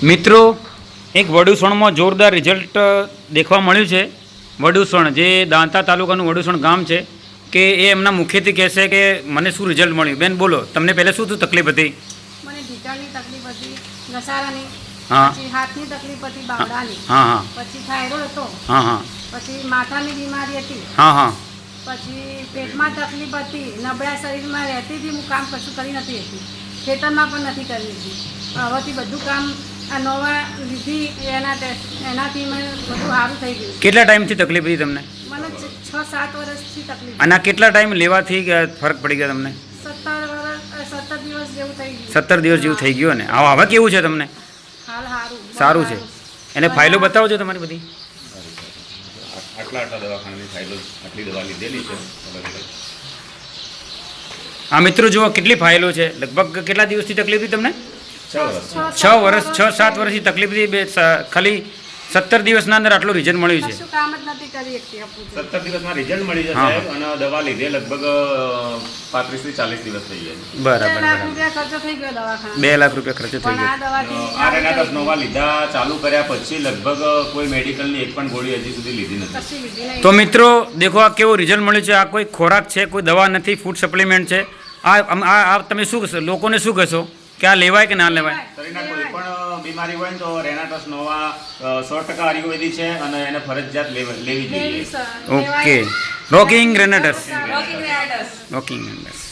મિત્રો એક વડુસણમાં જોરદાર રિઝલ્ટ દેખવા મળ્યું છે. વડુસણ જે દાંતા તાલુકાનું વડુસણ ગામ છે કે એ એમના મુખેથી કહેશે કે મને શું રિઝલ્ટ મળ્યું. બેન બોલો, તમને પહેલાં શું શું તકલીફ હતી? મને ઢીકાની તકલીફ હતી, ઘસારાની, હા, પછી હાથની તકલીફ હતી, બાવડાની, હા હા પછી થાઇરોઇડ હતો, હા હા પછી માથાની બીમારી હતી, હા હા પછી પેટમાં તકલીફ હતી, નબળા શરીરમાં રહેતી હતી, હું કામ કશું કરી નથી હતી, ખેતરમાં પણ નથી કરી હતી. હવેથી બધું કામ આ નવા લીધી એનાથી મને બધું સારું થઈ ગયું. કેટલા ટાઈમથી તકલીફ હતી તમને? મને 6-7 વર્ષથી તકલીફ. અને આ કેટલા ટાઈમ લેવાથી ફરક પડી ગયો તમને? 17 દિવસ જેવું થઈ ગયું. 17 દિવસ જેવું થઈ ગયું ને? હવે કેવું છે તમને? હાલ સારું, સારું છે. એને ફાઇલો બતાવજો તમારી બધી. આટલા દવાખાનાની ફાઇલો, આટલી દવા લીધેલી છે. આ મિત્રો જુઓ કેટલી ફાઇલો છે. લગભગ કેટલા દિવસથી તકલીફ હતી તમને? 6 વર્ષ. 6-7 વર્ષથી તકલીફ હતી. ખાલી 17 દિવસના અંદર આટલું રિઝલ્ટ મળ્યું છે. કશું કામ જ નથી કરી શકતી આપું. 17 દિવસમાં રિઝલ્ટ મળી જશે હા. સાહેબ. અને દવા લીધે લગભગ 35 થી 40 દિવસ થઈ ગયા. બરાબર 2 લાખ બરાબર. રૂપિયા ખર્ચો થઈ ગયો દવાખાના. 2 લાખ રૂપિયા ખર્ચો થઈ પણ આ ગયો. દવાથી આ રેનાટસ નોવા લીધા ચાલુ કર્યા પછી લગભગ કોઈ મેડિકલની એક પણ ગોળી હજી સુધી લીધી નથી. કશી લીધી નહીં. તો મિત્રો દેખો આ કેવું રિઝલ્ટ મળ્યું છે. આ કોઈ ખોરાક છે, કોઈ દવા નથી, ફૂડ સપ્લિમેન્ટ છે. આ તમે શું કહેશો? લોકોને શું કહેશો કે આ લેવાય કે ના લેવાય? શરીરના કોઈ પણ બીમારી હોય ને તો રેનાટસ નોવા 100% આયુર્વેદિક છે અને એને ફરજિયાત લેવી જોઈએ. ઓકે. રોકિંગ રેનેટસ. રોકિંગ રેનાટસ. રોકિંગ રેનેટસ.